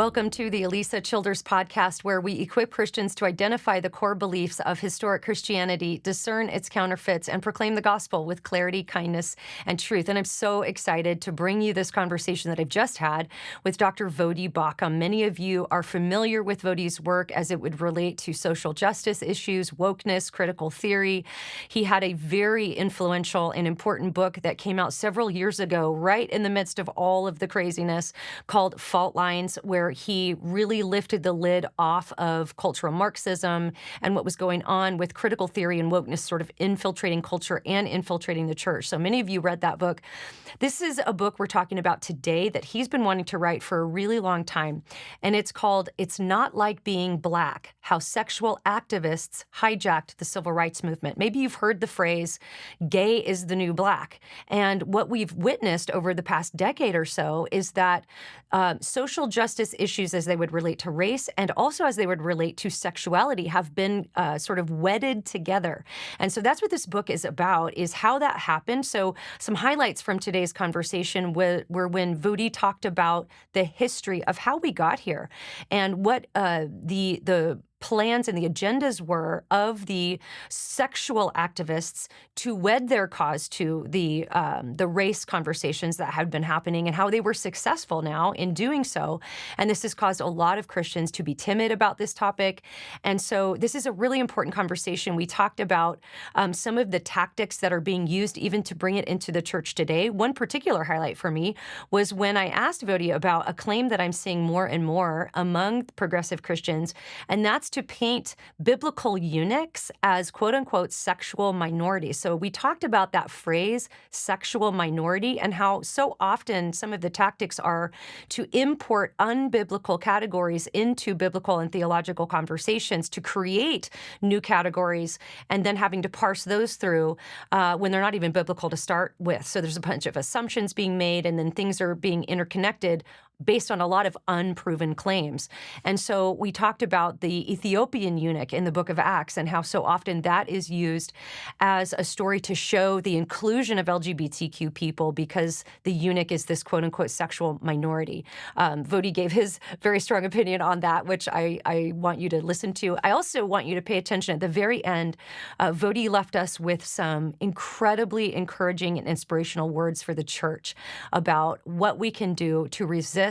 Welcome to the Alisa Childers podcast, where we equip Christians to identify the core beliefs of historic Christianity, discern its counterfeits, and proclaim the gospel with clarity, kindness, and truth. And I'm so excited to bring you this conversation that I've just had with Dr. Voddie Baucham. Many of you are familiar with Voddie's work as it would relate to social justice issues, wokeness, critical theory. He had a very influential and important book that came out several years ago, right in the midst of all of the craziness, called Fault Lines, where he really lifted the lid off of cultural Marxism and what was going on with critical theory and wokeness sort of infiltrating culture and infiltrating the church. So many of you read that book. This is a book we're talking about today that he's been wanting to write for a really long time. And it's called It's Not Like Being Black: How Sexual Activists Hijacked the Civil Rights Movement. Maybe you've heard the phrase, gay is the new black. And what we've witnessed over the past decade or so is that social justice issues as they would relate to race and also as they would relate to sexuality have been sort of wedded together. And so that's what this book is about, is how that happened. So some highlights from today's conversation were when Voddie talked about the history of how we got here and what the plans and the agendas were of the sexual activists to wed their cause to the race conversations that had been happening and how they were successful now in doing so. And this has caused a lot of Christians to be timid about this topic. And so this is a really important conversation. We talked about some of the tactics that are being used even to bring it into the church today. One particular highlight for me was when I asked Voddie about a claim that I'm seeing more and more among progressive Christians, and that's to paint biblical eunuchs as quote unquote sexual minorities. So we talked about that phrase, sexual minority, and how so often some of the tactics are to import unbiblical categories into biblical and theological conversations to create new categories and then having to parse those through when they're not even biblical to start with. So there's a bunch of assumptions being made and then things are being interconnected based on a lot of unproven claims. And so we talked about the Ethiopian eunuch in the book of Acts and how so often that is used as a story to show the inclusion of LGBTQ people because the eunuch is this quote-unquote sexual minority. Voddie gave his very strong opinion on that, which I want you to listen to. I also want you to pay attention. At the very end, Voddie left us with some incredibly encouraging and inspirational words for the church about what we can do to resist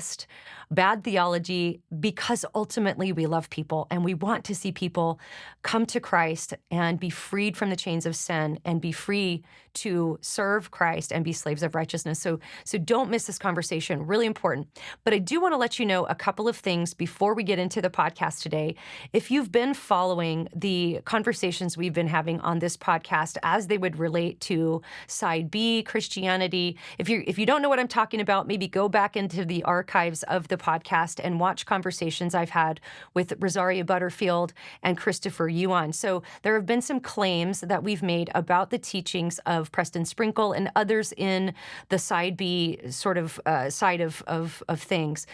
bad theology, because ultimately we love people and we want to see people come to Christ and be freed from the chains of sin and be free to serve Christ and be slaves of righteousness. So don't miss this conversation, really important. But I do want to let you know a couple of things before we get into the podcast today. If you've been following the conversations we've been having on this podcast as they would relate to side B, Christianity, if you don't know what I'm talking about, maybe go back into the archives of the podcast and watch conversations I've had with Rosaria Butterfield and Christopher Yuan. So there have been some claims that we've made about the teachings of Preston Sprinkle and others in the side B sort of side of things.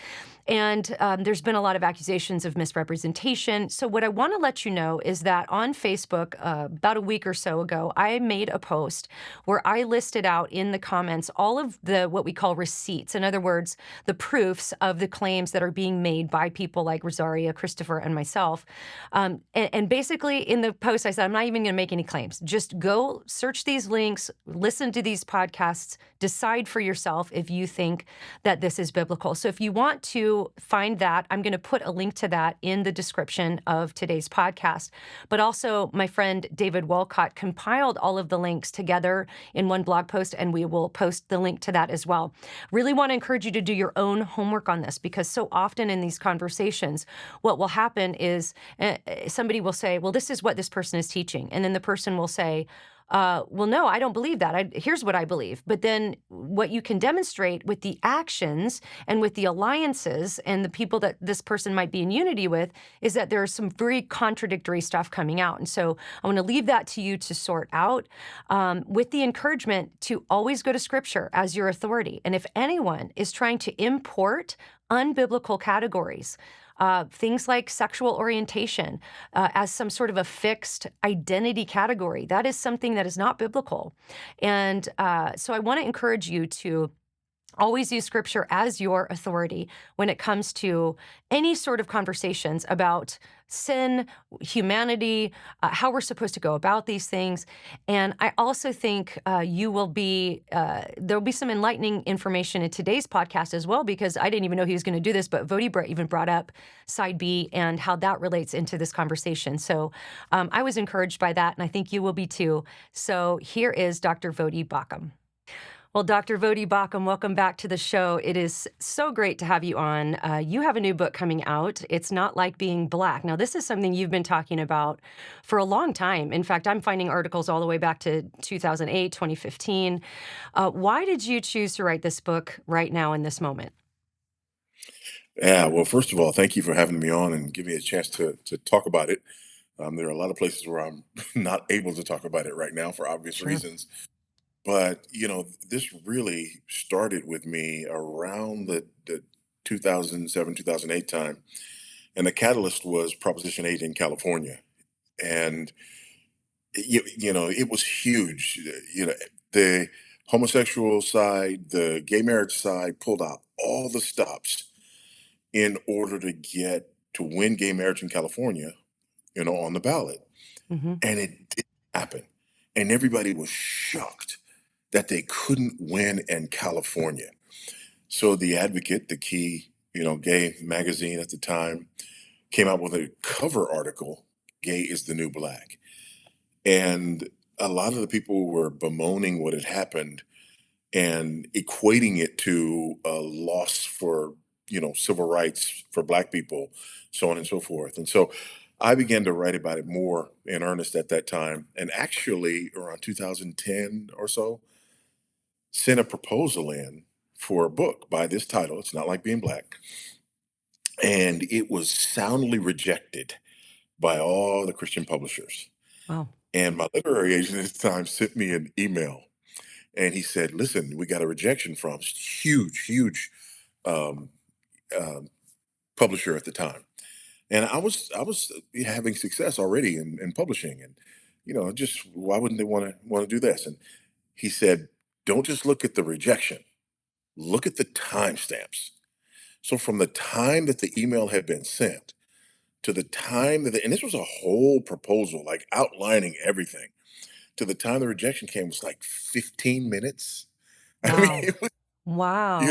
And there's been a lot of accusations of misrepresentation. So what I want to let you know is that on Facebook, about a week or so ago, I made a post where I listed out in the comments all of the what we call receipts. In other words, the proofs of the claims that are being made by people like Rosaria, Christopher, and myself. And basically in the post, I said, I'm not even going to make any claims. Just go search these links, listen to these podcasts, decide for yourself if you think that this is biblical. So if you want to find that, I'm going to put a link to that in the description of today's podcast. But also, my friend David Wolcott compiled all of the links together in one blog post, and we will post the link to that as well. Really want to encourage you to do your own homework on this, because so often in these conversations, what will happen is somebody will say, well, this is what this person is teaching. And then the person will say, well, no, I don't believe that. Here's what I believe. But then what you can demonstrate with the actions and with the alliances and the people that this person might be in unity with is that there's some very contradictory stuff coming out. And so I want to leave that to you to sort out with the encouragement to always go to Scripture as your authority. And if anyone is trying to import unbiblical categories, things like sexual orientation as some sort of a fixed identity category, that is something that is not biblical. And so I want to encourage you to always use scripture as your authority when it comes to any sort of conversations about sin, humanity, how we're supposed to go about these things. And I also think there'll be some enlightening information in today's podcast as well, because I didn't even know he was going to do this, but Voddie even brought up side B and how that relates into this conversation. So I was encouraged by that, and I think you will be too. So here is Dr. Voddie Baucham. Well, Dr. Voddie Baucham, welcome back to the show. It is so great to have you on. You have a new book coming out. It's Not Like Being Black. Now, this is something you've been talking about for a long time. In fact, I'm finding articles all the way back to 2008, 2015. Why did you choose to write this book right now in this moment? Yeah, well, first of all, thank you for having me on and giving me a chance to talk about it. There are a lot of places where I'm not able to talk about it right now for obvious Sure. reasons. But, this really started with me around the 2007, 2008 time. And the catalyst was Proposition 8 in California. And, it was huge. The homosexual side, the gay marriage side pulled out all the stops in order to win gay marriage in California, on the ballot. Hmm. And it didn't happen. And everybody was shocked that they couldn't win in California. So the Advocate, the key, gay magazine at the time, came out with a cover article, Gay is the New Black. And a lot of the people were bemoaning what had happened and equating it to a loss for civil rights for black people, so on and so forth. And so I began to write about it more in earnest at that time, and actually around 2010 or so sent a proposal in for a book by this title, It's Not Like Being Black, and it was soundly rejected by all the Christian publishers. Wow. And my literary agent at the time sent me an email, and he said, listen, we got a rejection from huge um, um, publisher at the time. And I was having success already in publishing, and just why wouldn't they want to do this? And he said, don't just look at the rejection, look at the timestamps. So from the time that the email had been sent to the time and this was a whole proposal, like outlining everything, to the time the rejection came was like 15 minutes. I mean, Wow. it was, Wow.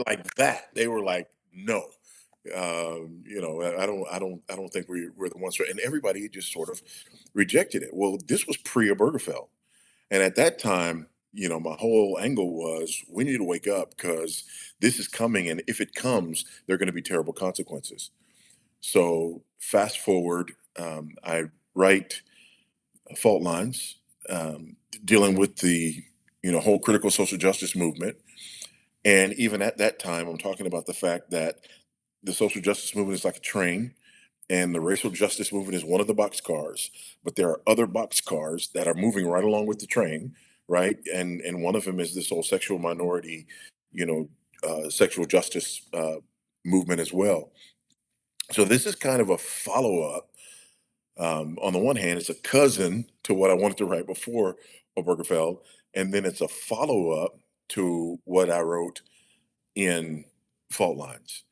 like that. They were like, no. I don't think we're the ones, and everybody just sort of rejected it. Well, this was pre-Obergefell, and at that time, my whole angle was we need to wake up because this is coming, and if it comes, there are going to be terrible consequences. So fast forward, I write Fault Lines, dealing with the whole critical social justice movement, and even at that time, I'm talking about the fact that the social justice movement is like a train, and the racial justice movement is one of the boxcars, but there are other boxcars that are moving right along with the train, right? And one of them is this whole sexual minority, you know, sexual justice movement as well. So this is kind of a follow up. On the one hand, it's a cousin to what I wanted to write before Obergefell, and then it's a follow up to what I wrote in Fault Lines.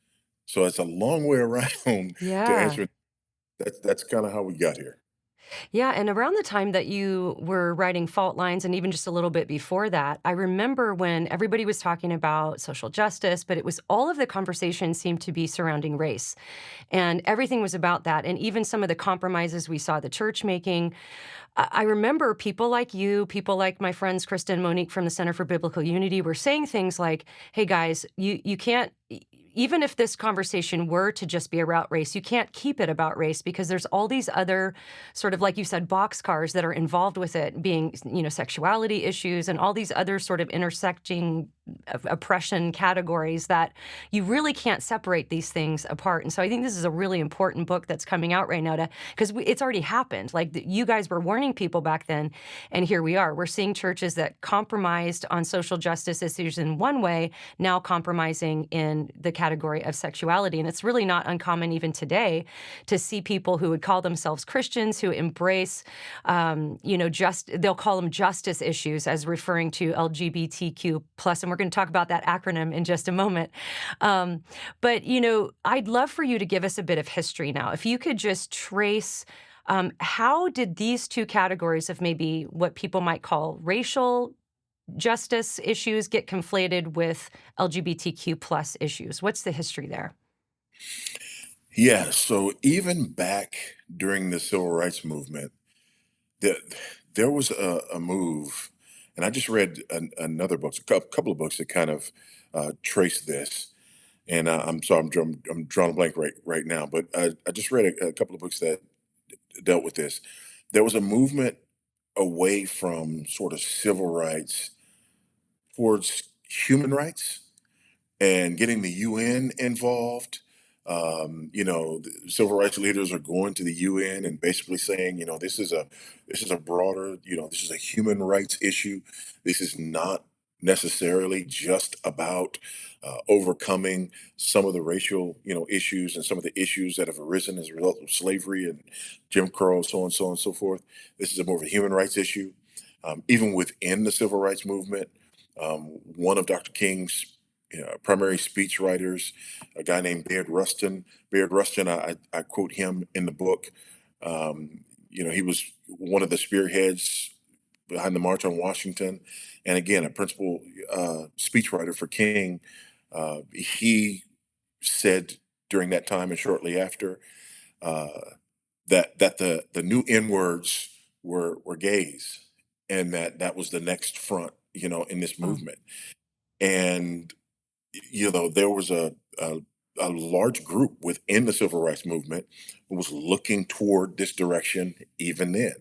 So it's a long way around to Yeah. answer. That's kind of how we got here. Yeah, and around the time that you were writing Fault Lines, and even just a little bit before that, I remember when everybody was talking about social justice, but it was all of the conversation seemed to be surrounding race. And everything was about that. And even some of the compromises we saw the church making. I remember people like you, people like my friends Krista and Monique from the Center for Biblical Unity were saying things like, hey guys, you can't, even if this conversation were to just be about race, you can't keep it about race because there's all these other sort of, like you said, boxcars that are involved with it, being, sexuality issues and all these other sort of intersecting oppression categories that you really can't separate these things apart. And so I think this is a really important book that's coming out right now because it's already happened. Like you guys were warning people back then, and here we are. We're seeing churches that compromised on social justice issues in one way, now compromising in the category of sexuality. And it's really not uncommon even today to see people who would call themselves Christians who embrace, they'll call them justice issues as referring to LGBTQ plus, and we're going to talk about that acronym in just a moment. But, I'd love for you to give us a bit of history now. If you could just trace how did these two categories of maybe what people might call racial justice issues get conflated with LGBTQ plus issues? What's the history there? Yeah, so even back during the civil rights movement, there, there was a move, and I just read another book, couple of books that kind of trace this. And I'm sorry, I'm drawing a blank right now, but I just read a couple of books that dealt with this. There was a movement away from sort of civil rights towards human rights and getting the UN involved. The civil rights leaders are going to the UN and basically saying, this is a broader, this is a human rights issue. This is not necessarily just about overcoming some of the racial, issues and some of the issues that have arisen as a result of slavery and Jim Crow, so on and so forth. This is a more of a human rights issue. Even within the civil rights movement, one of Dr. King's primary speech writers, a guy named Baird Rustin. Baird Rustin, I quote him in the book. He was one of the spearheads behind the March on Washington, and again, a principal speechwriter for King. He said during that time and shortly after uh, that the new N words were gays, and that was the next front, in this Mm, movement. And there was a large group within the civil rights movement who was looking toward this direction even then.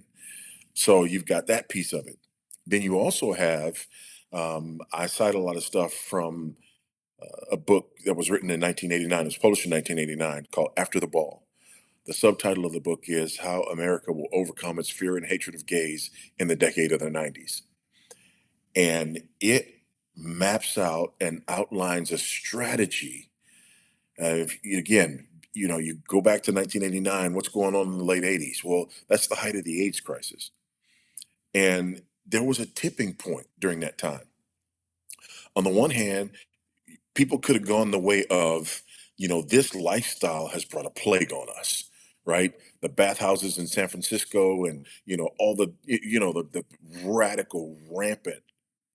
So you've got that piece of it. Then you also have, I cite a lot of stuff from a book that was written in 1989. It was published in 1989 called After the Ball. The subtitle of the book is How America Will Overcome Its Fear and Hatred of Gays in the Decade of the 90s. And it maps out and outlines a strategy. Again, you go back to 1989, what's going on in the late 80s? Well, that's the height of the AIDS crisis. And there was a tipping point during that time. On the one hand, people could have gone the way of, this lifestyle has brought a plague on us, right? The bathhouses in San Francisco and, all the radical, rampant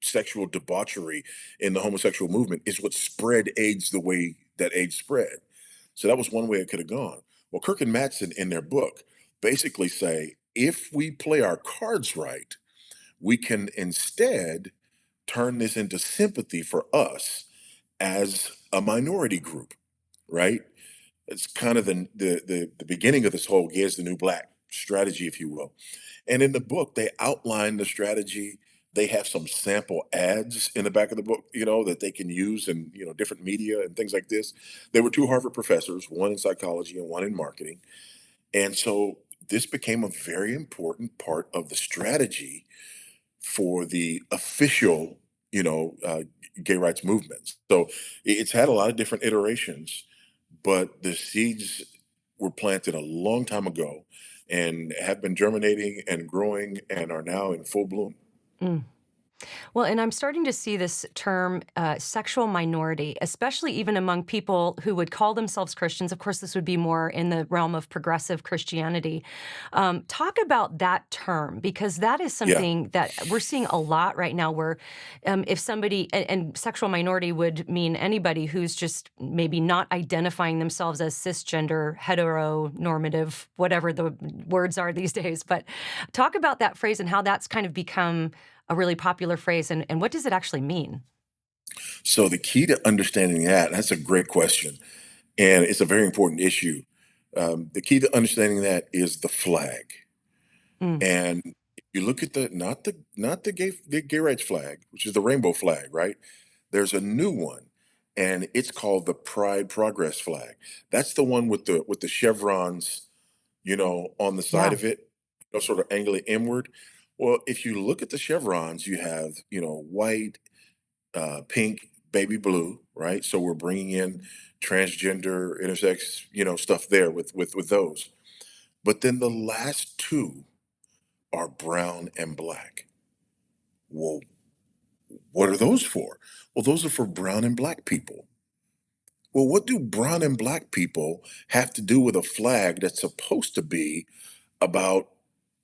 sexual debauchery in the homosexual movement is what spread AIDS the way that AIDS spread. So that was one way it could have gone. Well, Kirk and Matson in their book basically say if we play our cards right, we can instead turn this into sympathy for us as a minority group, right? It's kind of the beginning of this whole "gay is the new black" strategy, if you will. And in the book, they outline the strategy. They have some sample ads in the back of the book, that they can use in different media and things like this. There were two Harvard professors, one in psychology and one in marketing, and so this became a very important part of the strategy for the official, gay rights movements. So it's had a lot of different iterations, but the seeds were planted a long time ago and have been germinating and growing and are now in full bloom. mm. Well, and I'm starting to see this term sexual minority, especially even among people who would call themselves Christians. Of course, this would be more in the realm of progressive Christianity. Talk about that term, because that is Yeah. something that we're seeing a lot right now where if somebody, and sexual minority would mean anybody who's just maybe not identifying themselves as cisgender, heteronormative, whatever the words are these days. But talk about that phrase and how that's kind of become a really popular phrase, and what does it actually mean? So the key to understanding that's a great question. And it's a very important issue. The key to understanding that is the flag. Mm, And if you look at the gay rights flag, which is the rainbow flag, right? There's a new one, and it's called the Pride Progress flag. That's the one with the chevrons, on the side yeah, of it, sort of angling inward. Well, if you look at the chevrons, you have white, pink, baby blue, right? So we're bringing in transgender, intersex, stuff there with those. But then the last two are brown and black. Whoa. What are those for? Well, those are for brown and black people. Well, what do brown and black people have to do with a flag that's supposed to be about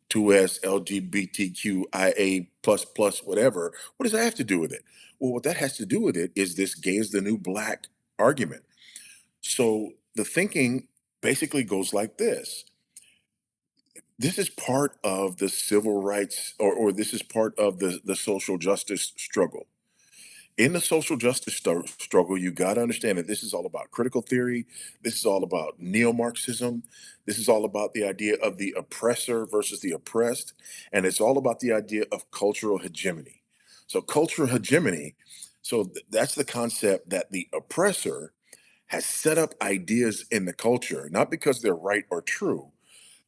2S, LGBTQIA plus whatever? What does that have to do with it? Well, what that has to do with it is this gay is the new black argument. So the thinking basically goes like this. This is part of the civil rights, or this is part of the social justice struggle. In the social justice struggle, you got to understand that this is all about critical theory. This is all about neo-Marxism. This is all about the idea of the oppressor versus the oppressed. And it's all about the idea of cultural hegemony. So, cultural hegemony, that's the concept that the oppressor has set up ideas in the culture, not because they're right or true,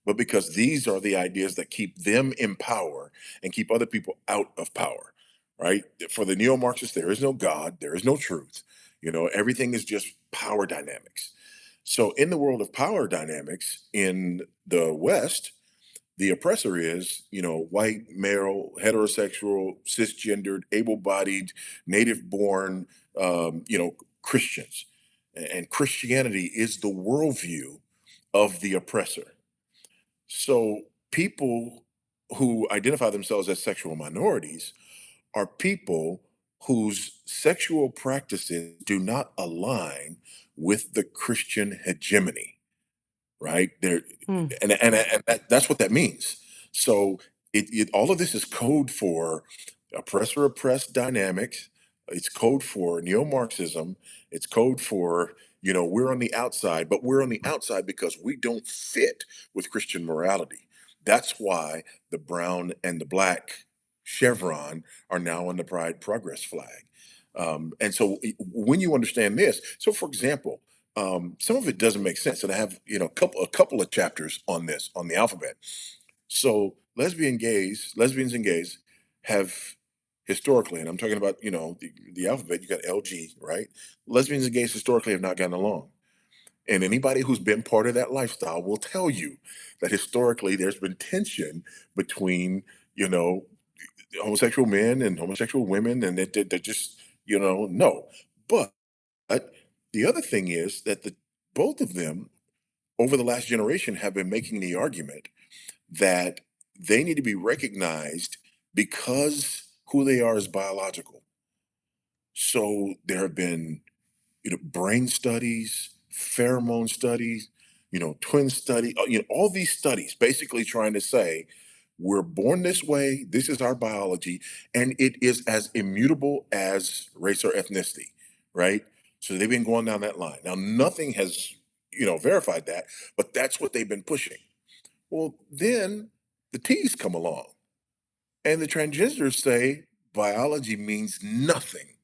but because these are the ideas that keep them in power and keep other people out of power, right? For the neo-Marxists, there is no God, there is no truth. Everything is just power dynamics. So in the world of power dynamics in the West, the oppressor is, white, male, heterosexual, cisgendered, able-bodied, native-born, Christians. And Christianity is the worldview of the oppressor. So people who identify themselves as sexual minorities are people whose sexual practices do not align with the Christian hegemony, right? There, Mm. and that's what that means. So all of this is code for oppressor oppressed dynamics. It's code for neo-Marxism. It's code for we're on the outside, but we're on the outside because we don't fit with Christian morality. That's why the brown and the black chevron are now on the Pride Progress flag. And so when you understand this, so for example, some of it doesn't make sense, and I have a couple of chapters on this on the alphabet. So lesbians and gays have historically, and I'm talking about the alphabet. You got LG, right? Lesbians and gays historically have not gotten along, and anybody who's been part of that lifestyle will tell you that historically there's been tension between you know homosexual men and homosexual women, and they're just no. But the other thing is that the both of them over the last generation have been making the argument that they need to be recognized because who they are is biological. So there have been brain studies, pheromone studies, twin study, all these studies basically trying to say we're born this way, this is our biology, and it is as immutable as race or ethnicity, right? So they've been going down that line. Now nothing has, verified that, but that's what they've been pushing. Well, then the T's come along and the transgenders say biology means nothing.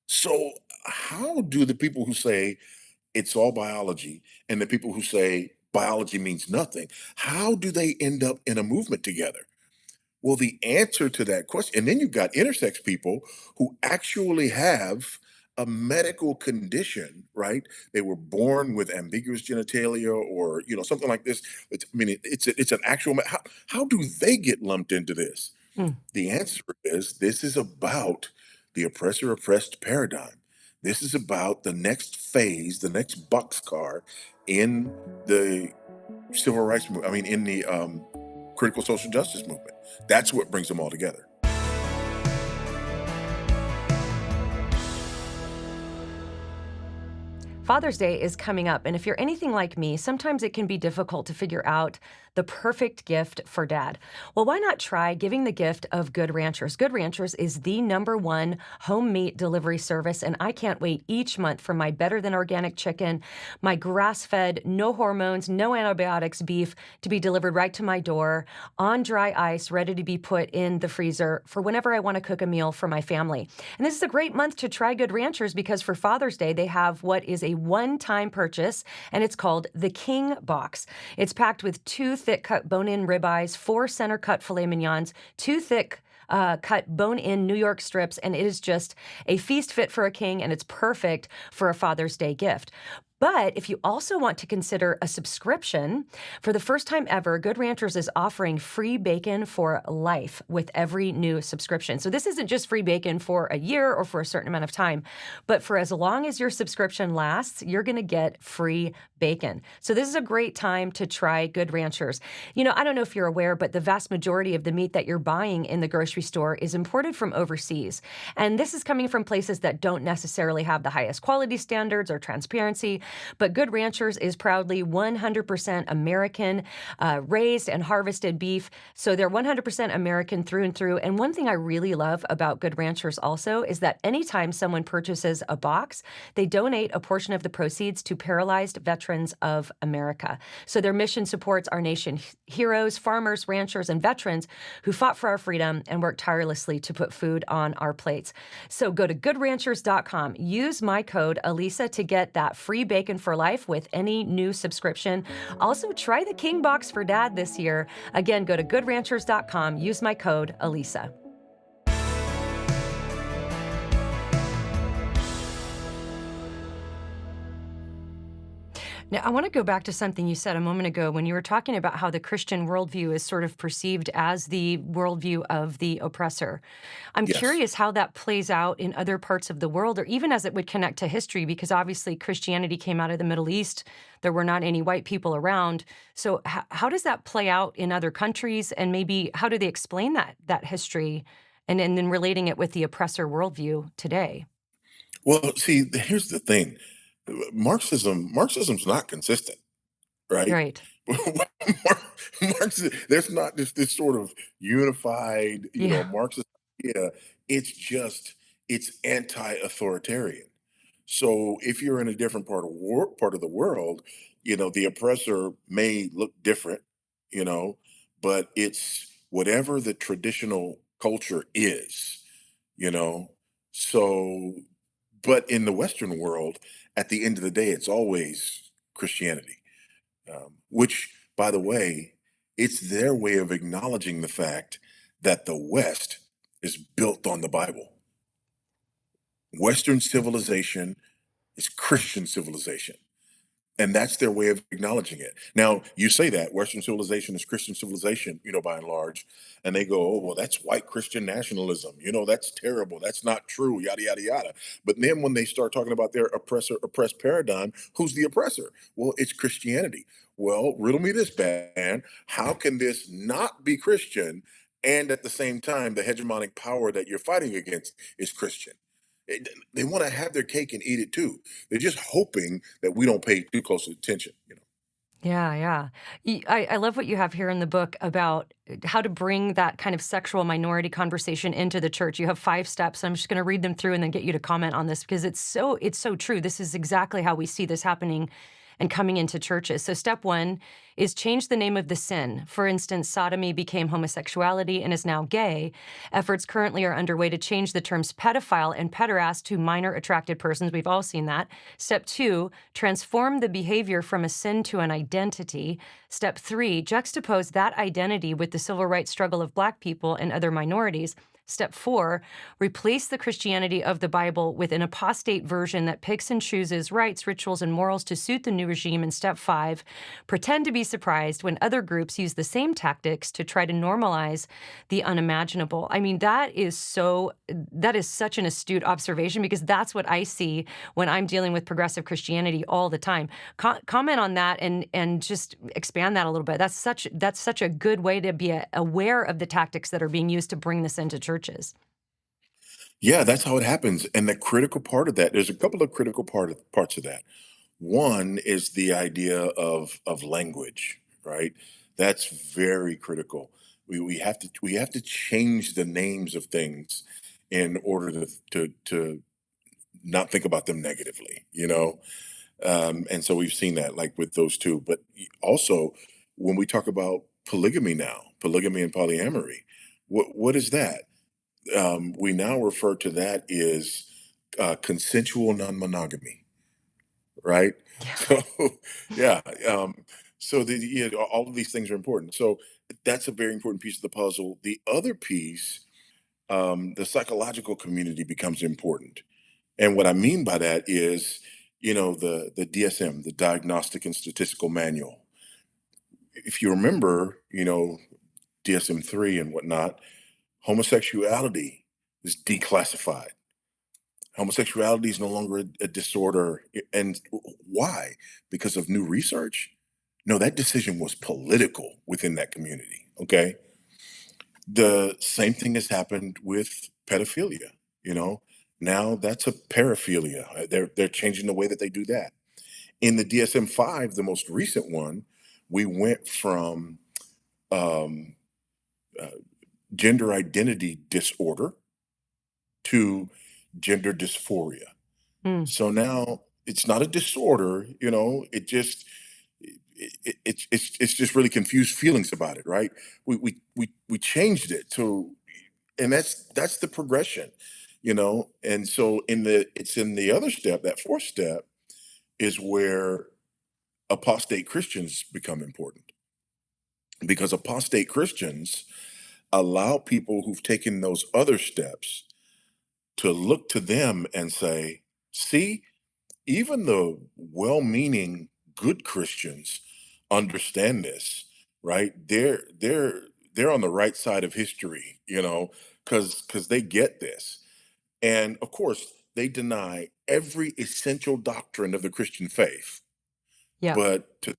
So how do the people who say it's all biology and the people who say biology means nothing, how do they end up in a movement together? Well, the answer to that question, and then you've got intersex people who actually have a medical condition, right? They were born with ambiguous genitalia or something like this. It's an actual. How do they get lumped into this? Mm. The answer is this is about the oppressor oppressed paradigm. This is about the next phase, the next boxcar in the civil rights movement. I mean, in the critical social justice movement. That's what brings them all together. Father's Day is coming up, and if you're anything like me, sometimes it can be difficult to figure out the perfect gift for dad. Well, why not try giving the gift of Good Ranchers? Good Ranchers is the #1 home meat delivery service, and I can't wait each month for my better than organic chicken, my grass-fed, no hormones, no antibiotics beef to be delivered right to my door on dry ice, ready to be put in the freezer for whenever I want to cook a meal for my family. And this is a great month to try Good Ranchers because for Father's Day, they have what is a one-time purchase, and it's called the King Box. It's packed with 2 thick-cut bone-in ribeyes, 4 center-cut filet mignons, 2 thick cut bone-in New York strips, and it is just a feast fit for a king, and it's perfect for a Father's Day gift. But if you also want to consider a subscription, for the first time ever, Good Ranchers is offering free bacon for life with every new subscription. So this isn't just free bacon for a year or for a certain amount of time, but for as long as your subscription lasts, you're going to get free bacon. So this is a great time to try Good Ranchers. I don't know if you're aware, but the vast majority of the meat that you're buying in the grocery store is imported from overseas. And this is coming from places that don't necessarily have the highest quality standards or transparency. But Good Ranchers is proudly 100% American raised and harvested beef. So they're 100% American through and through. And one thing I really love about Good Ranchers also is that anytime someone purchases a box, they donate a portion of the proceeds to Paralyzed Veterans of America. So their mission supports our nation heroes, farmers, ranchers, and veterans who fought for our freedom and worked tirelessly to put food on our plates. So go to goodranchers.com. Use my code Alisa to get that free bacon for life with any new subscription. Also, try the King Box for Dad this year. Again, go to goodranchers.com. Use my code Alisa. Now, I want to go back to something you said a moment ago when you were talking about how the Christian worldview is sort of perceived as the worldview of the oppressor. I'm Yes. curious how that plays out in other parts of the world, or even as it would connect to history, because obviously Christianity came out of the Middle East. There were not any white people around. So, how does that play out in other countries? And maybe how do they explain that history and then relating it with the oppressor worldview today? Well, see, here's the thing. Marxism's not consistent, right? Right. There's not just this sort of unified, Yeah. Marxist idea. It's just it's anti-authoritarian. So if you're in a different part of the world, the oppressor may look different, you know, but it's whatever the traditional culture is, you know. So, but in the Western world, at the end of the day, it's always Christianity, which, by the way, it's their way of acknowledging the fact that the West is built on the Bible. Western civilization is Christian civilization. And that's their way of acknowledging it. Now, you say that Western civilization is Christian civilization, by and large, and they go, "Oh, well, that's white Christian nationalism. That's terrible. That's not true, yada, yada, yada." But then when they start talking about their oppressor oppressed paradigm, who's the oppressor? Well, it's Christianity. Well, riddle me this, man. How can this not be Christian and at the same time the hegemonic power that you're fighting against is Christian? They want to have their cake and eat it too. They're just hoping that we don't pay too close attention. Yeah, yeah. I love what you have here in the book about how to bring that kind of sexual minority conversation into the church. You have 5 steps. I'm just going to read them through and then get you to comment on this because it's so true. This is exactly how we see this happening and coming into churches. So step 1 is change the name of the sin. For instance, sodomy became homosexuality and is now gay. Efforts currently are underway to change the terms pedophile and pederast to minor attracted persons. We've all seen that. Step 2, transform the behavior from a sin to an identity. Step 3, juxtapose that identity with the civil rights struggle of Black people and other minorities. Step 4, replace the Christianity of the Bible with an apostate version that picks and chooses rites, rituals, and morals to suit the new regime. And step 5, pretend to be surprised when other groups use the same tactics to try to normalize the unimaginable. I mean, that is such an astute observation because that's what I see when I'm dealing with progressive Christianity all the time. Comment on that and just expand that a little bit. That's such a good way to be aware of the tactics that are being used to bring this into churches. Yeah, that's how it happens. And the critical part of that, there's a couple of critical parts of that. One is the idea of language, right? That's very critical. We have to change the names of things in order to not think about them negatively. And so we've seen that like with those two. But also when we talk about polygamy now, polygamy and polyamory, what is that? We now refer to that as consensual non-monogamy, right? Yeah. So, yeah, so all of these things are important. So that's a very important piece of the puzzle. The other piece, the psychological community becomes important, and what I mean by that is, the DSM, the Diagnostic and Statistical Manual. If you remember, DSM-3 and whatnot, homosexuality is declassified. Homosexuality is no longer a disorder. And why? Because of new research? No, that decision was political within that community. Okay. The same thing has happened with pedophilia. You know, now that's a paraphilia. They're changing the way that they do that. In the DSM-5, the most recent one, we went from um, uh, gender identity disorder to gender dysphoria. Mm. So now it's not a disorder, it just it's just really confused feelings about it, right? We changed it to, and that's the progression, And so it's in the other step, that fourth step is where apostate Christians become important, because apostate Christians allow people who've taken those other steps to look to them and say, see, even the well-meaning good Christians understand this, right? They're on the right side of history, because they get this. And of course, they deny every essential doctrine of the Christian faith. Yeah. But to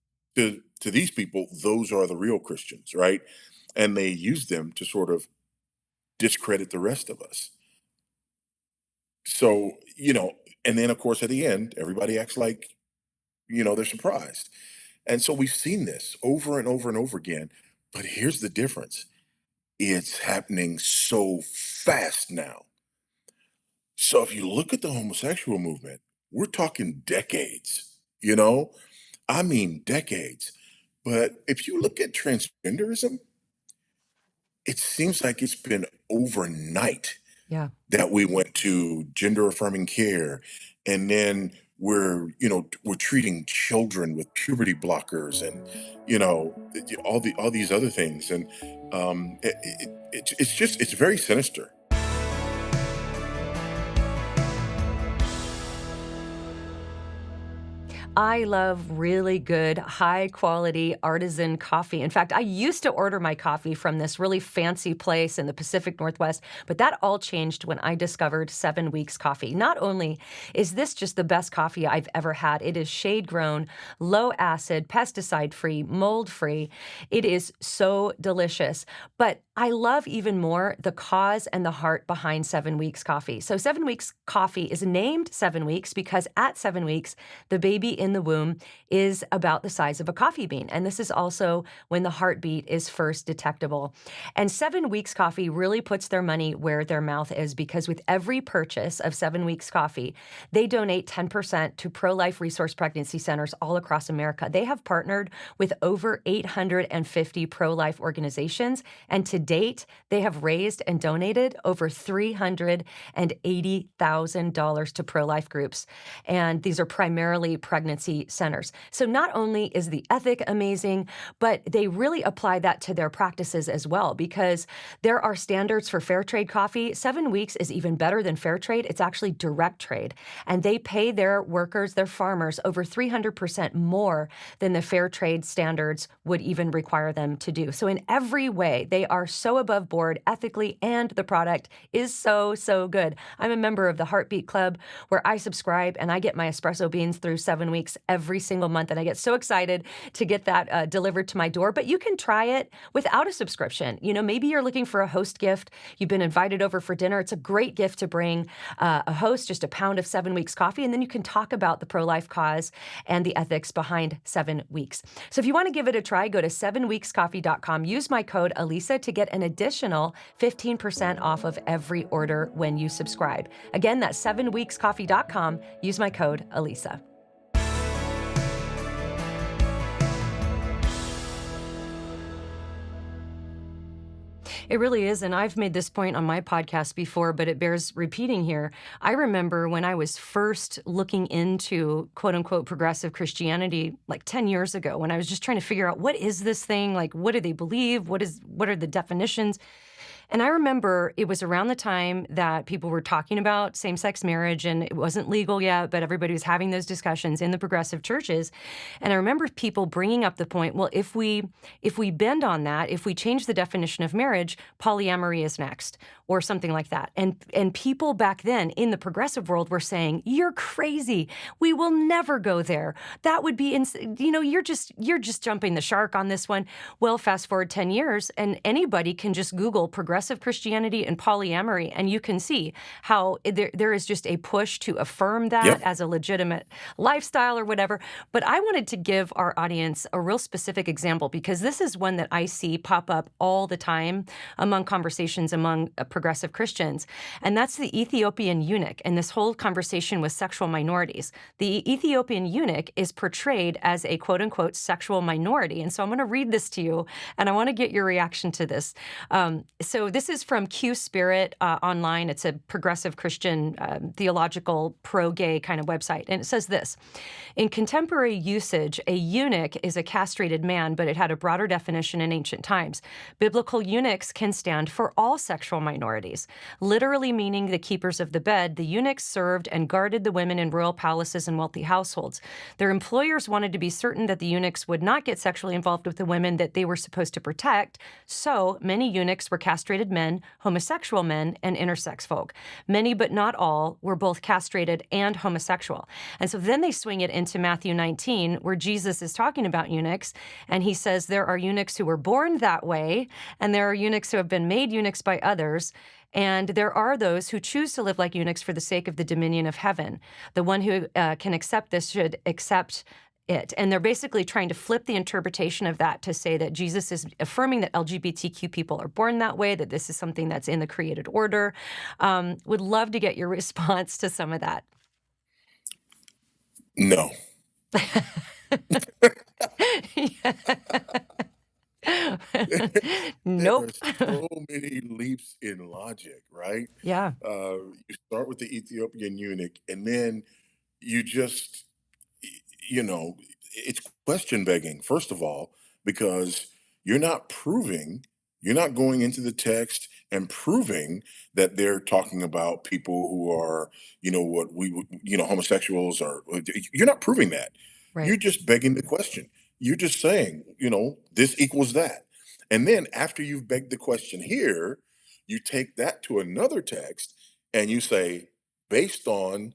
these people, those are the real Christians, right? And they use them to sort of discredit the rest of us. So, and then of course at the end, everybody acts like, they're surprised. And so we've seen this over and over and over again. But here's the difference. It's happening so fast now. So if you look at the homosexual movement, we're talking decades, I mean decades. But if you look at transgenderism, it seems like it's been overnight Yeah. that we went to gender affirming care, and then we're treating children with puberty blockers, and all these other things, and it's very sinister. I love really good, high quality artisan coffee. In fact, I used to order my coffee from this really fancy place in the Pacific Northwest, but that all changed when I discovered 7 Weeks Coffee. Not only is this just the best coffee I've ever had, it is shade grown, low acid, pesticide free, mold free. It is so delicious. But I love even more the cause and the heart behind 7 Weeks Coffee. So 7 Weeks Coffee is named 7 Weeks because at 7 weeks, the baby in the womb is about the size of a coffee bean. And this is also when the heartbeat is first detectable. And 7 Weeks Coffee really puts their money where their mouth is, because with every purchase of 7 Weeks Coffee, they donate 10% to pro-life resource pregnancy centers all across America. They have partnered with over 850 pro-life organizations, and to date, they have raised and donated over $380,000 to pro-life groups. And these are primarily pregnancy centers. So not only is the ethic amazing, but they really apply that to their practices as well, because there are standards for fair trade coffee. 7 Weeks is even better than fair trade. It's actually direct trade. And they pay their workers, their farmers, over 300% more than the fair trade standards would even require them to do. So in every way, they are so above board ethically, and the product is so, so good. I'm a member of the Heartbeat Club, where I subscribe and I get my espresso beans through 7 weeks every single month. And I get so excited to get that delivered to my door. But you can try it without a subscription. Maybe you're looking for a host gift. You've been invited over for dinner. It's a great gift to bring a host just a pound of 7 Weeks Coffee. And then you can talk about the pro-life cause and the ethics behind 7 weeks. So if you want to give it a try, go to 7weekscoffee.com. Use my code Alisa to get an additional 15% off of every order when you subscribe. Again, that's 7weekscoffee.com. Use my code Alisa. It really is. And I've made this point on my podcast before, but it bears repeating here. I remember when I was first looking into quote unquote progressive Christianity, like 10 years ago, when I was just trying to figure out, what is this thing? Like, what do they believe? What are the definitions? And I remember it was around the time that people were talking about same-sex marriage, and it wasn't legal yet, but everybody was having those discussions in the progressive churches. And I remember people bringing up the point, well, if we bend on that, if we change the definition of marriage, polyamory is next, or something like that. And people back then in the progressive world were saying, "You're crazy. We will never go there. That would be you're just jumping the shark on this one." Well, fast forward 10 years, and anybody can just Google progressive Christianity and polyamory, and you can see how there is just a push to affirm that Yep. as a legitimate lifestyle or whatever. But I wanted to give our audience a real specific example, because this is one that I see pop up all the time among conversations among progressive Christians, and that's the Ethiopian eunuch and this whole conversation with sexual minorities. The Ethiopian eunuch is portrayed as a quote-unquote sexual minority, and so I'm going to read this to you, and I want to get your reaction to this. So this is from Q Spirit online. It's a progressive Christian theological pro-gay kind of website, and it says this: in contemporary usage, a eunuch is a castrated man, but it had a broader definition in ancient times. Biblical eunuchs can stand for all sexual minorities. Literally meaning the keepers of the bed, the eunuchs served and guarded the women in royal palaces and wealthy households. Their employers wanted to be certain that the eunuchs would not get sexually involved with the women that they were supposed to protect, so many eunuchs were castrated men, homosexual men, and intersex folk. Many, but not all, were both castrated and homosexual. And so then they swing it into Matthew 19, where Jesus is talking about eunuchs, and he says there are eunuchs who were born that way, and there are eunuchs who have been made eunuchs by others, and there are those who choose to live like eunuchs for the sake of the dominion of heaven. The one who can accept this should accept it. And they're basically trying to flip the interpretation of that to say that Jesus is affirming that LGBTQ people are born that way, that this is something that's in the created order. Would love to get your response to some of that. No. There are Nope. so many leaps in logic, right? Yeah, You start with the Ethiopian eunuch, and then you just, y- you know, it's question begging, first of all, because you're not proving, you're not going into the text and proving that they're talking about people who are, what we would, homosexuals, or you're not proving that. right. You're just begging the question. You're just saying, this equals that. And then after you've begged the question here, you take that to another text and you say, based on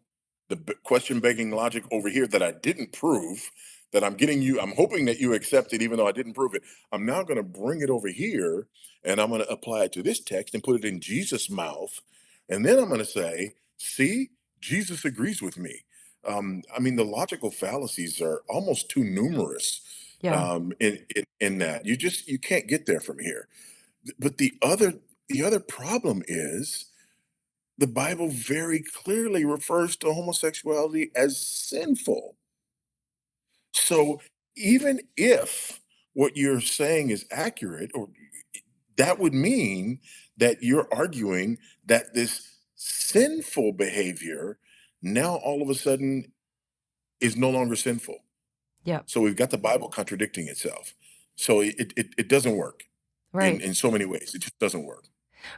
the question begging logic over here that I didn't prove, that I'm getting you, I'm hoping that you accept it even though I didn't prove it. I'm now going to bring it over here and I'm going to apply it to this text and put it in Jesus' mouth. And then I'm going to say, see, Jesus agrees with me. I mean, the logical fallacies are almost too numerous Yeah. in that you can't get there from here. But the other problem is the Bible very clearly refers to homosexuality as sinful. So even if what you're saying is accurate, or that would mean that you're arguing that this sinful behavior now all of a sudden is no longer sinful. Yep. So we've got the Bible contradicting itself. So it doesn't work Right. in so many ways. It just doesn't work.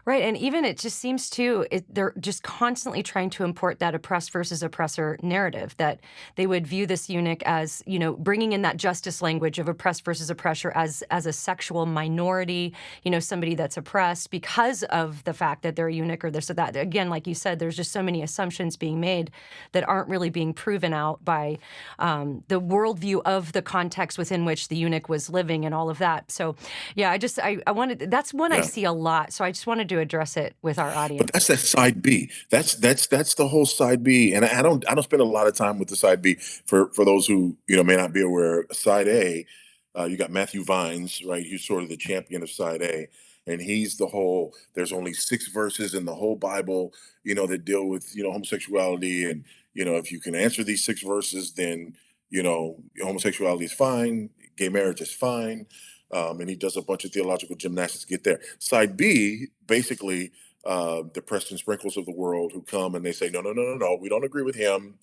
Right, and even it just seems too, they're just constantly trying to import that oppressed versus oppressor narrative, that they would view this eunuch as, bringing in that justice language of oppressed versus oppressor as a sexual minority, somebody that's oppressed because of the fact that they're a eunuch or this or that. Again, like you said, there's just so many assumptions being made that aren't really being proven out by the worldview of the context within which the eunuch was living and all of that. So, yeah, I wanted, that's one I Yeah. see a lot. So I just wanted to address it with our But audience. that's that side B. That's the whole side B. And I don't spend a lot of time with the side B. For those who may not be aware. Side A, you got Matthew Vines, right? He's sort of the champion of side A, and he's the whole. There's only 6 verses in the whole Bible, that deal with homosexuality, and if you can answer these 6 verses, then homosexuality is fine, gay marriage is fine, and he does a bunch of theological gymnastics to get there. Side B basically the Preston Sprinkles of the world who come and they say, no, no, no, no, no, we don't agree with him.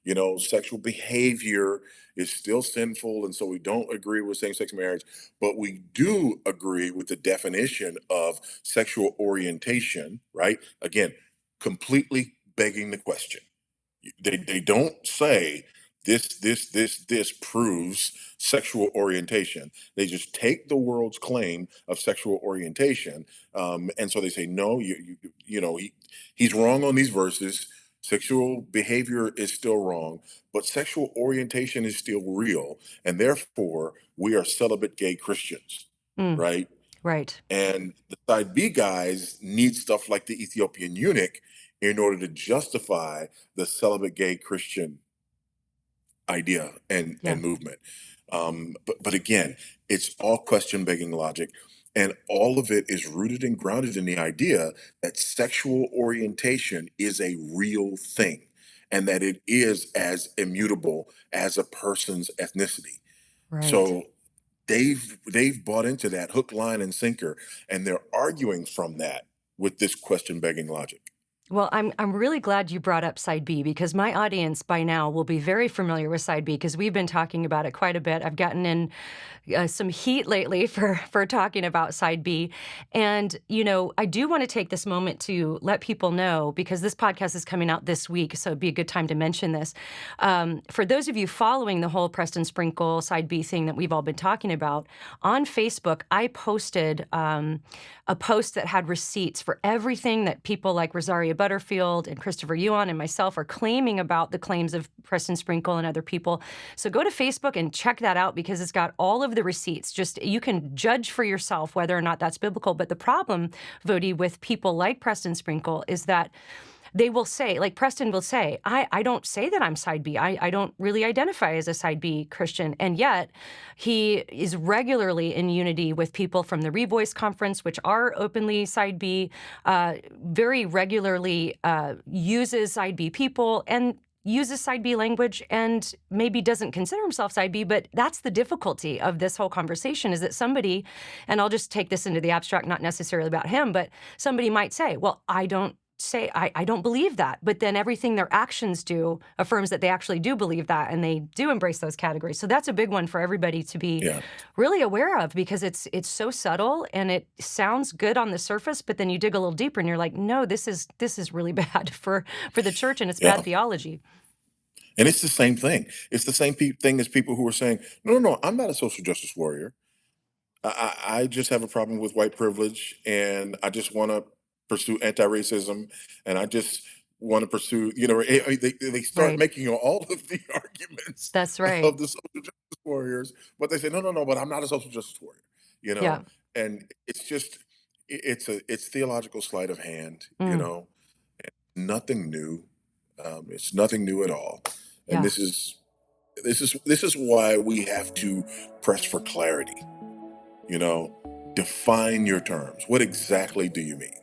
You know, sexual behavior is still sinful, and so we don't agree with same-sex marriage, but we do agree with the definition of sexual orientation, right? Again, completely begging the question. They don't say this proves sexual orientation. They just take the world's claim of sexual orientation, and so they say no. You know he's wrong on these verses. Sexual behavior is still wrong, but sexual orientation is still real, and therefore we are celibate gay Christians, Mm, right? right. And the side B guys need stuff like the Ethiopian eunuch in order to justify the celibate gay Christian idea Yeah. and movement. But again, it's all question begging logic, and all of it is rooted and grounded in the idea that sexual orientation is a real thing, and that it is as immutable as a person's ethnicity. Right. So they've bought into that hook, line, and sinker, and they're arguing from that with this question begging logic. Well, I'm really glad you brought up side B because my audience by now will be very familiar with side B because we've been talking about it quite a bit. I've gotten in some heat lately for talking about side B, and I do want to take this moment to let people know because this podcast is coming out this week, so it'd be a good time to mention this. For those of you following the whole Preston Sprinkle side B thing that we've all been talking about on Facebook, I posted a post that had receipts for everything that people like Rosaria Butterfield and Christopher Yuan and myself are claiming about the claims of Preston Sprinkle and other people. So go to Facebook and check that out because it's got all of the receipts. Just you can judge for yourself whether or not that's biblical. But the problem, Voddie, with people like Preston Sprinkle is that they will say, like Preston will say, I don't say that I'm side B. I don't really identify as a side B Christian. And yet he is regularly in unity with people from the Revoice Conference, which are openly side B, very regularly uses side B people and uses side B language and maybe doesn't consider himself side B, but that's the difficulty of this whole conversation is that somebody, and I'll just take this into the abstract, not necessarily about him, but somebody might say, well, I don't believe that. But then everything their actions do affirms that they actually do believe that and they do embrace those categories. So that's a big one for everybody to be Yeah. really aware of because it's so subtle and it sounds good on the surface, but then you dig a little deeper and you're like, no, this is really bad for the church and it's bad Yeah. theology. And it's the same thing. It's the same thing as people who are saying, no, no, no, I'm not a social justice warrior. I just have a problem with white privilege and I just want to pursue anti-racism and I just want to pursue, they start Right. making all of the arguments That's right. of the social justice warriors, but they say, no, no, no, but I'm not a social justice warrior, you Yeah. know, and it's just, it's theological sleight of hand, Mm. nothing new. It's nothing new at all. And Yeah. this is why we have to press for clarity. You know, define your terms. What exactly do you mean?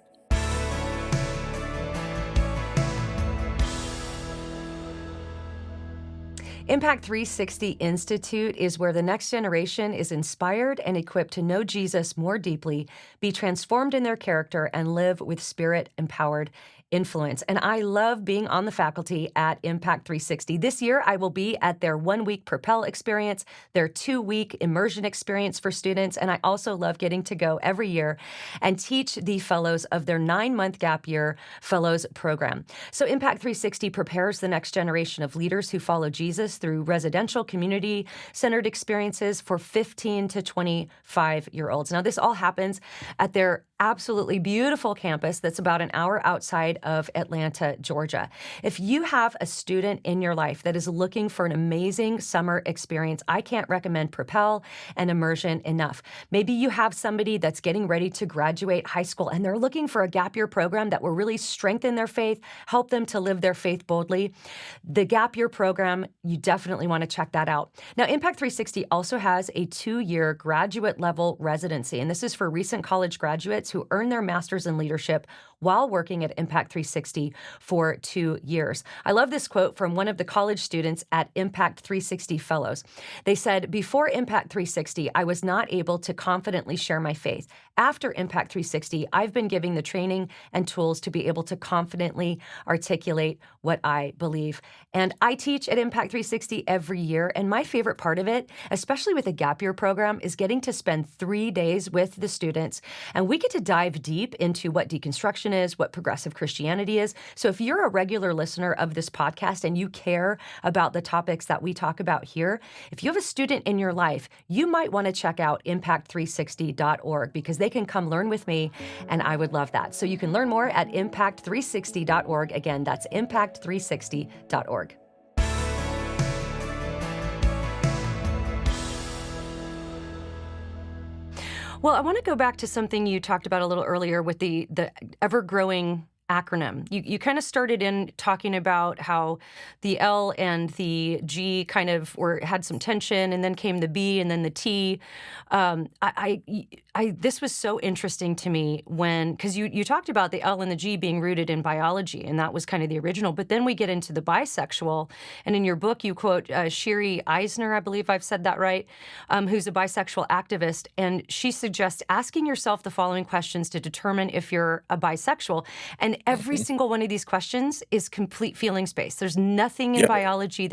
Impact 360 Institute is where the next generation is inspired and equipped to know Jesus more deeply, be transformed in their character, and live with spirit-empowered influence. And I love being on the faculty at Impact 360. This year, I will be at their 1-week Propel experience, their 2-week immersion experience for students, and I also love getting to go every year and teach the fellows of their 9-month gap year fellows program. So Impact 360 prepares the next generation of leaders who follow Jesus through residential community-centered experiences for 15 to 25-year-olds. Now, this all happens at their absolutely beautiful campus that's about an hour outside of Atlanta, Georgia. If you have a student in your life that is looking for an amazing summer experience, I can't recommend Propel and Immersion enough. Maybe you have somebody that's getting ready to graduate high school and they're looking for a gap year program that will really strengthen their faith, help them to live their faith boldly. The gap year program, you definitely want to check that out. Now, Impact 360 also has a 2-year graduate level residency, and this is for recent college graduates who earn their master's in leadership while working at Impact 360 for 2 years. I love this quote from one of the college students at Impact 360 Fellows. They said, "Before Impact 360, I was not able to confidently share my faith. After Impact 360, I've been giving the training and tools to be able to confidently articulate what I believe." And I teach at Impact 360 every year, and my favorite part of it, especially with a gap year program, is getting to spend 3 days with the students, and we get to dive deep into what deconstruction is, what progressive Christianity is. So if you're a regular listener of this podcast and you care about the topics that we talk about here, if you have a student in your life, you might want to check out impact360.org because they can come learn with me, and I would love that. So you can learn more at impact360.org. Again, that's impact360.org. Well, I want to go back to something you talked about a little earlier with the ever-growing acronym. You kind of started in talking about how the L and the G kind of had some tension, and then came the B and then the T. This was so interesting to me because you talked about the L and the G being rooted in biology, and that was kind of the original. But then we get into the bisexual, and in your book you quote Shiri Eisner, I believe I've said that right, who's a bisexual activist, and she suggests asking yourself the following questions to determine if you're a bisexual. And every single one of these questions is complete feelings based. There's nothing in Yeah. biology.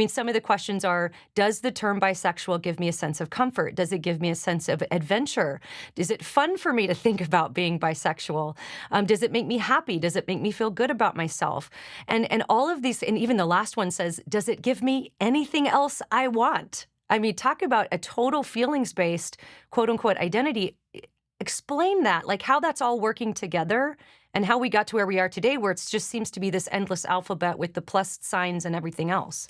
Some of the questions are, does the term bisexual give me a sense of comfort? Does it give me a sense of adventure? Is it fun for me to think about being bisexual? Does it make me happy? Does it make me feel good about myself? And all of these, and even the last one says, does it give me anything else I want? I mean, talk about a total feelings-based, quote unquote, identity. Explain that, like how that's all working together and how we got to where we are today, where it just seems to be this endless alphabet with the plus signs and everything else.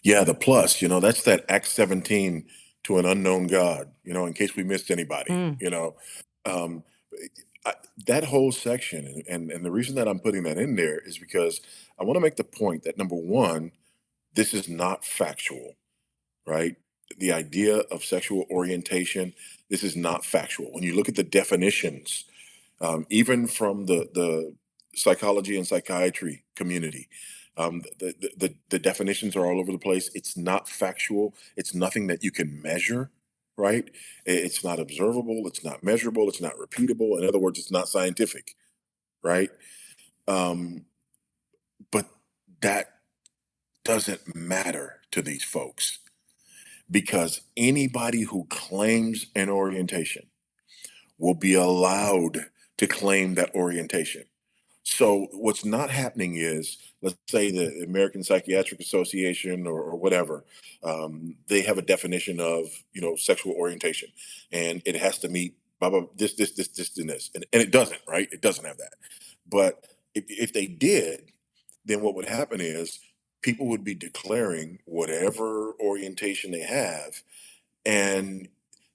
Yeah, the plus, that's that Acts 17 to an unknown God, in case we missed anybody, Mm, Um, I, that whole section, and the reason that I'm putting that in there is because I want to make the point that number one, this is not factual, right? The idea of sexual orientation, this is not factual. When you look at the definitions, even from the psychology and psychiatry community. The definitions are all over the place. It's not factual. It's nothing that you can measure, right? It's not observable. It's not measurable. It's not repeatable. In other words, it's not scientific, right? Um, but that doesn't matter to these folks because anybody who claims an orientation will be allowed to claim that orientation. So what's not happening is, let's say the American Psychiatric Association or whatever, they have a definition of sexual orientation, and it has to meet blah blah this and this, and it doesn't, right? It doesn't have that. But if they did, then what would happen is people would be declaring whatever orientation they have, and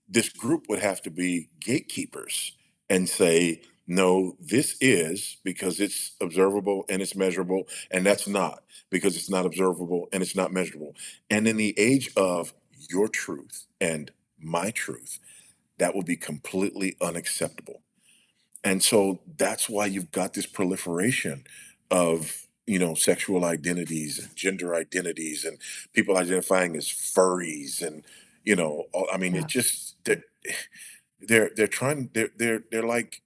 this group would have to be gatekeepers and say, no, this is because it's observable and it's measurable, and that's not because it's not observable and it's not measurable. And in the age of your truth and my truth, that would be completely unacceptable. And so that's why you've got this proliferation of sexual identities and gender identities and people identifying as furries and I mean it yeah. just they're trying they're like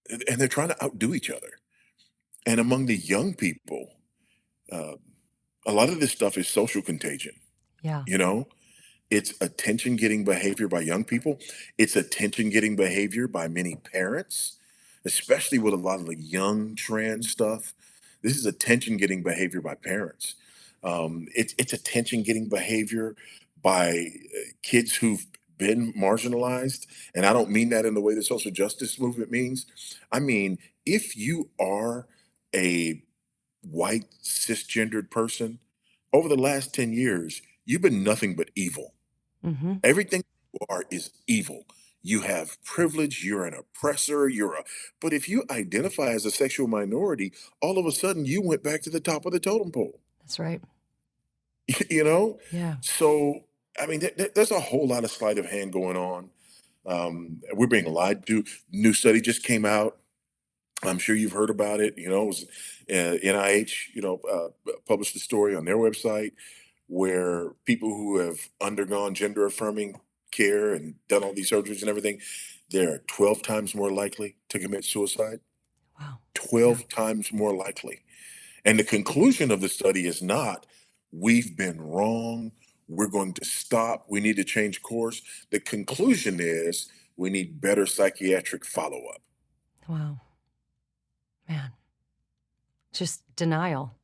and they're trying to outdo each other. And among the young people, uh, a lot of this stuff is social contagion. Yeah. you know It's attention getting behavior by young people. It's attention getting behavior by many parents, especially with a lot of the young trans stuff. This is attention getting behavior by parents. It's attention getting behavior by kids who've been marginalized. And I don't mean that in the way the social justice movement means. I mean, if you are a white cisgendered person, over the last 10 years, you've been nothing but evil. Hmm. Everything you are is evil. You have privilege, you're an oppressor, but if you identify as a sexual minority, all of a sudden you went back to the top of the totem pole. That's right. you know? Yeah. So, I mean, there's a whole lot of sleight of hand going on. We're being lied to. New study just came out. I'm sure you've heard about it. It was NIH, published a story on their website where people who have undergone gender affirming care and done all these surgeries and everything, they're 12 times more likely to commit suicide. Wow. Yeah. 12 times more likely. And the conclusion of the study is not, we've been wrong, we're going to stop, we need to change course. The conclusion is, we need better psychiatric follow up. Wow. Man. Just denial.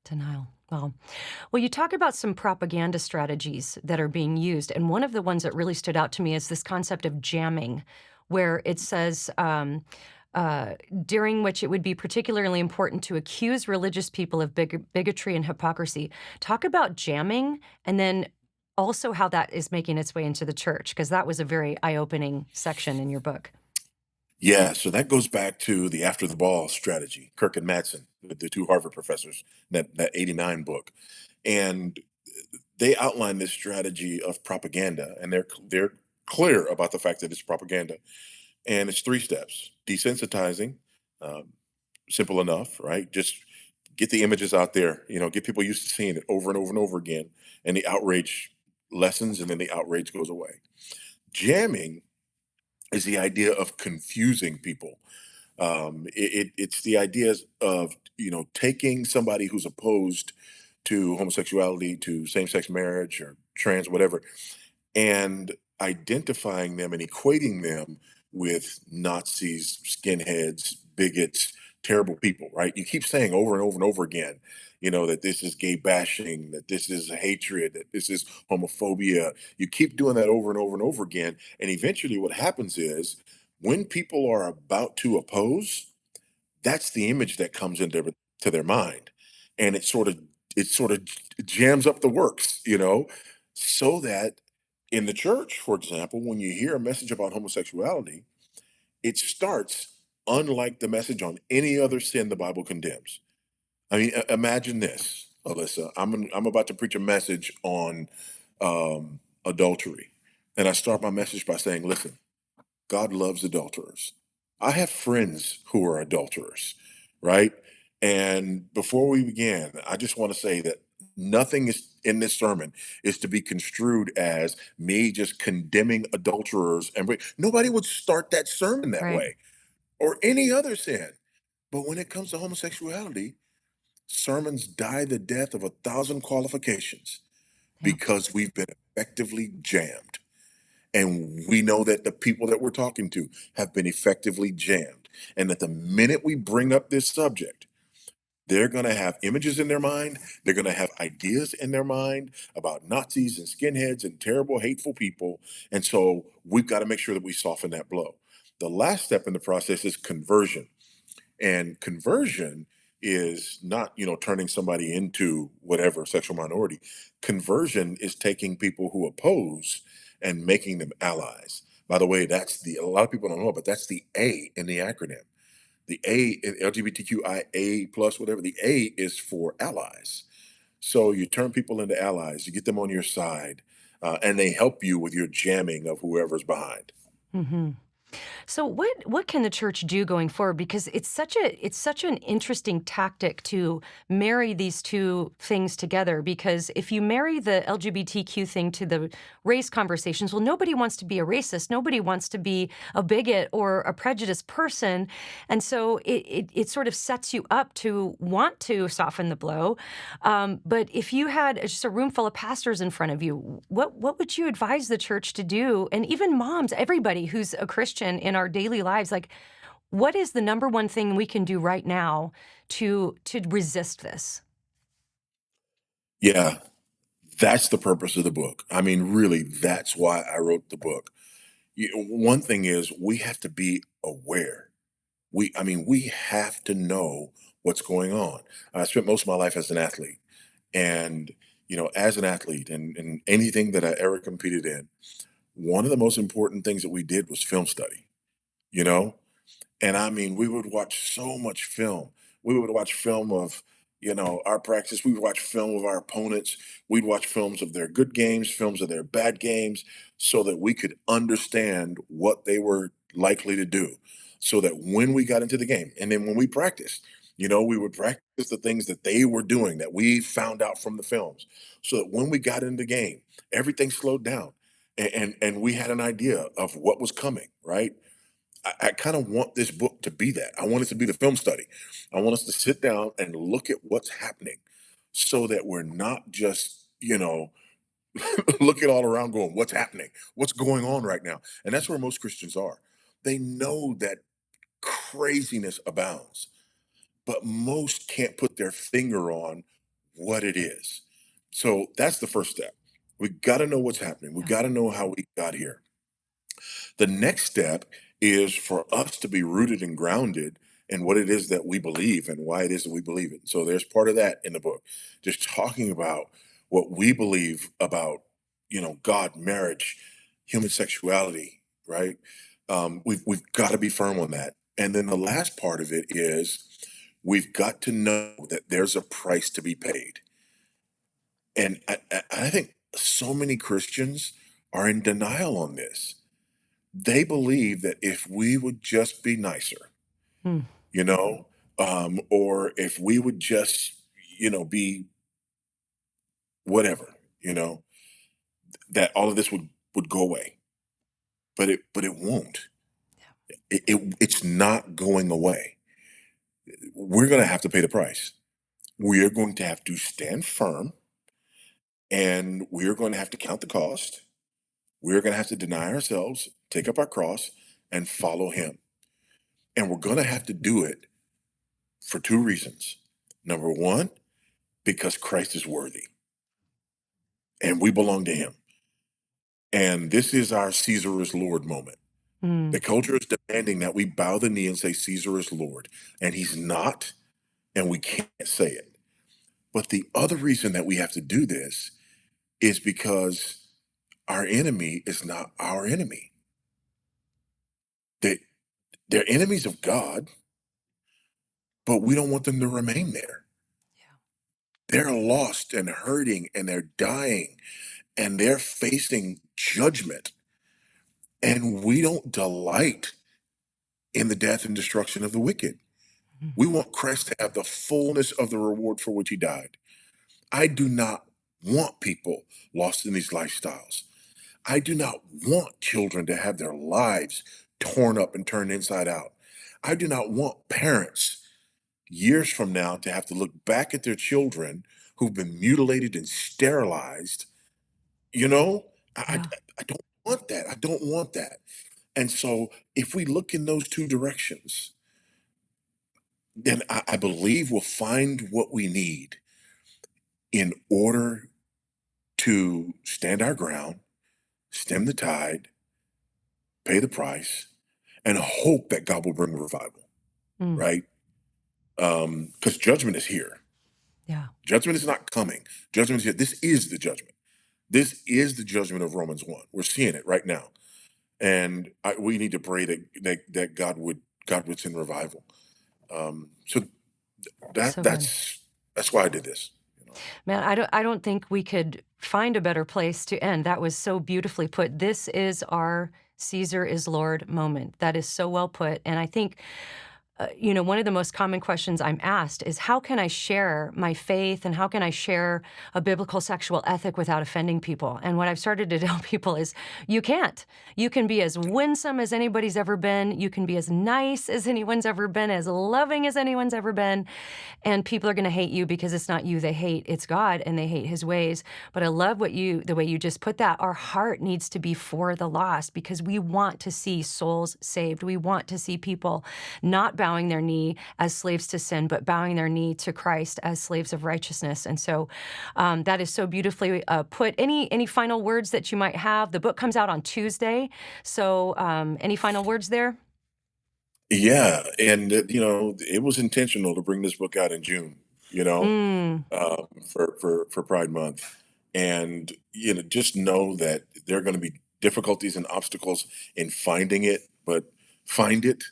Denial. Well, you talk about some propaganda strategies that are being used, and one of the ones that really stood out to me is this concept of jamming, where it says, uh, during which it would be particularly important to accuse religious people of bigotry and hypocrisy. Talk about jamming, and then also how that is making its way into the church, because that was a very eye-opening section in your book. Yeah, so that goes back to the after the ball strategy, Kirk and Madsen, the two Harvard professors, that 89 book. And they outline this strategy of propaganda, and they're clear about the fact that it's propaganda. And it's three steps: desensitizing, um, simple enough, right? Just get the images out there, get people used to seeing it over and over and over again, and the outrage lessens, and then the outrage goes away. Jamming is the idea of confusing people. It's the idea of taking somebody who's opposed to homosexuality, to same-sex marriage, or trans, whatever, and identifying them and equating them with Nazis, skinheads, bigots, terrible people, right? You keep saying over and over and over again, that this is gay bashing, that this is hatred, that this is homophobia. You keep doing that over and over and over again. And eventually what happens is, when people are about to oppose, that's the image that comes into to their mind. And it sort of jams up the works, so that in the church, for example, when you hear a message about homosexuality, it starts unlike the message on any other sin the Bible condemns. I mean, imagine this, Alyssa. I'm about to preach a message on adultery. And I start my message by saying, listen, God loves adulterers. I have friends who are adulterers, right? And before we begin, I just want to say that nothing is in this sermon is to be construed as me just condemning adulterers. And nobody would start that sermon that Right. way, or any other sin. But when it comes to homosexuality, sermons die the death of 1,000 qualifications Yeah. because we've been effectively jammed. And we know that the people that we're talking to have been effectively jammed. And that the minute we bring up this subject, they're going to have images in their mind. They're going to have ideas in their mind about Nazis and skinheads and terrible, hateful people. And so we've got to make sure that we soften that blow. The last step in the process is conversion. And conversion is not, turning somebody into whatever sexual minority. Conversion is taking people who oppose and making them allies. By the way, a lot of people don't know, but that's the A in the acronym. The A in LGBTQIA plus, whatever, the A is for allies. So you turn people into allies, you get them on your side, and they help you with your jamming of whoever's behind. Hmm. So what can the church do going forward? Because it's such an interesting tactic to marry these two things together. Because if you marry the LGBTQ thing to the race conversations, well, nobody wants to be a racist, nobody wants to be a bigot or a prejudiced person, and so it sort of sets you up to want to soften the blow. But if you had just a room full of pastors in front of you, what would you advise the church to do? And even moms, everybody who's a Christian in our daily lives, like, what is the number one thing we can do right now to resist this? Yeah, that's the purpose of the book. I mean, really, that's why I wrote the book. One thing is, we have to be aware. We have to know what's going on. I spent most of my life as an athlete, and as an athlete, and anything that I ever competed in, one of the most important things that we did was film study. You know, and I mean, we would watch so much film. We would watch film of, our practice. We'd watch film of our opponents. We'd watch films of their good games, films of their bad games, so that we could understand what they were likely to do. So that when we got into the game, and then when we practiced, we would practice the things that they were doing that we found out from the films. So that when we got into the game, everything slowed down, and we had an idea of what was coming, right? I kind of want this book to be that. I want it to be the film study. I want us to sit down and look at what's happening so that we're not just, looking all around going, what's happening? What's going on right now? And that's where most Christians are. They know that craziness abounds, but most can't put their finger on what it is. So that's the first step. We got to know what's happening. We Yeah. got to know how we got here. The next step is for us to be rooted and grounded in what it is that we believe and why it is that we believe it. So there's part of that in the book, just talking about what we believe about, God, marriage, human sexuality, right? We've got to be firm on that. And then the last part of it is we've got to know that there's a price to be paid. And I think so many Christians are in denial on this. They believe that if we would just be nicer, Hmm. you know, or if we would just, be whatever, that all of this would go away. But it won't. It's not going away. We're going to have to pay the price. We are going to have to stand firm, and we are going to have to count the cost. We're going to have to deny ourselves, take up our cross, and follow Him. And we're going to have to do it for two reasons. Number one, because Christ is worthy and we belong to Him. And this is our Caesar is Lord moment. Mm. The culture is demanding that we bow the knee and say Caesar is Lord, and He's not, and we can't say it. But the other reason that we have to do this is because our enemy is not our enemy. They, they're enemies of God, but we don't want them to remain there. Yeah. They're lost and hurting, and they're dying, and they're facing judgment. And we don't delight in the death and destruction of the wicked. Mhm. We want Christ to have the fullness of the reward for which He died. I do not want people lost in these lifestyles. I do not want children to have their lives torn up and turned inside out. I do not want parents years from now to have to look back at their children who've been mutilated and sterilized. You know, I, Yeah. I, I don't want that. I don't want that. And so if we look in those two directions, then I believe we'll find what we need in order to stand our ground, stem the tide, pay the price, and hope that God will bring revival, Mm. right? Because judgment is here. Yeah. Judgment is not coming. Judgment is here. This is the judgment. This is the judgment of Romans 1. We're seeing it right now. And we need to pray that God would send revival. So that So good. that's why I did this. Man, I don't think we could find a better place to end. That was so beautifully put. This is our Caesar is Lord moment. That is so well put. And I think one of the most common questions I'm asked is how can I share my faith and how can I share a biblical sexual ethic without offending people? And what I've started to tell people is you can't. You can be as winsome as anybody's ever been. You can be as nice as anyone's ever been, as loving as anyone's ever been. And people are going to hate you because it's not you they hate, it's God, and they hate His ways. But I love the way you just put that. Our heart needs to be for the lost because we want to see souls saved. We want to see people not bowing their knee as slaves to sin, but bowing their knee to Christ as slaves of righteousness. And so that is so beautifully put. Any final words that you might have? The book comes out on Tuesday. So any final words there? Yeah, and it was intentional to bring this book out in June. You know, Mm, for Pride Month, and just know that there are going to be difficulties and obstacles in finding it, but find it.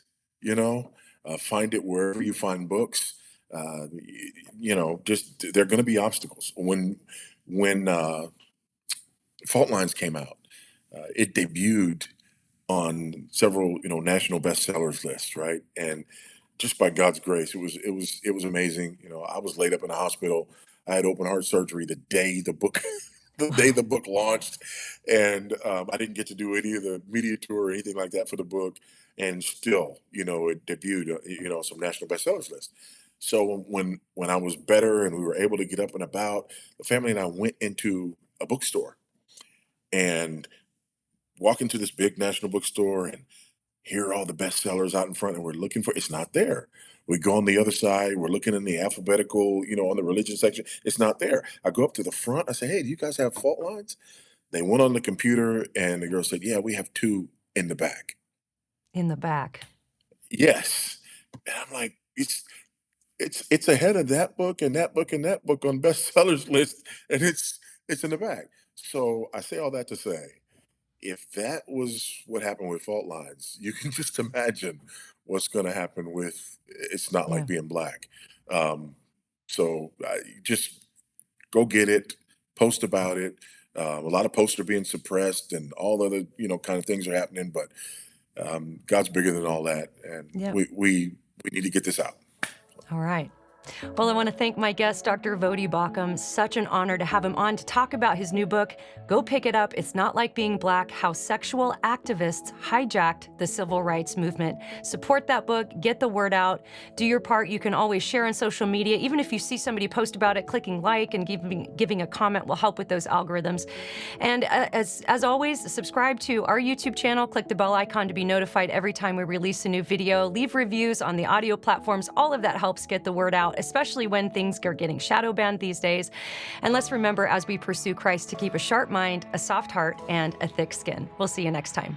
Find it wherever you find books. Just there are going to be obstacles. When Fault Lines came out, it debuted on several national bestsellers lists, right? And just by God's grace, it was amazing. I was laid up in the hospital. I had open heart surgery the day the book the day Wow. the book launched, and I didn't get to do any of the media tour or anything like that for the book. And still, it debuted, some national bestsellers list. So when I was better and we were able to get up and about, the family and I went into a bookstore and walk into this big national bookstore and hear all the bestsellers out in front, and we're looking for it's not there. We go on the other side, we're looking in the alphabetical, on the religion section, it's not there. I go up to the front, I say, hey, do you guys have Fault Lines? They went on the computer and the girl said, yeah, we have two in the back. In the back. Yes. And I'm like, it's ahead of that book and that book and that book on bestsellers list, and it's in the back. So I say all that to say, if that was what happened with Fault Lines, you can just imagine what's going to happen with It's Not Like Yeah. Being Black. Um, so just go get it, post about it. A lot of posts are being suppressed, and all other kind of things are happening. But God's bigger than all that, and Yeah. we need to get this out. All right. Well, I want to thank my guest, Dr. Voddie Baucham. Such an honor to have him on to talk about his new book. Go pick it up. It's Not Like Being Black: How Sexual Activists Hijacked the Civil Rights Movement. Support that book. Get the word out. Do your part. You can always share on social media. Even if you see somebody post about it, clicking like and giving a comment will help with those algorithms. And as always, subscribe to our YouTube channel. Click the bell icon to be notified every time we release a new video. Leave reviews on the audio platforms. All of that helps get the word out, especially when things are getting shadow banned these days. And let's remember, as we pursue Christ, to keep a sharp mind, a soft heart, and a thick skin. We'll see you next time.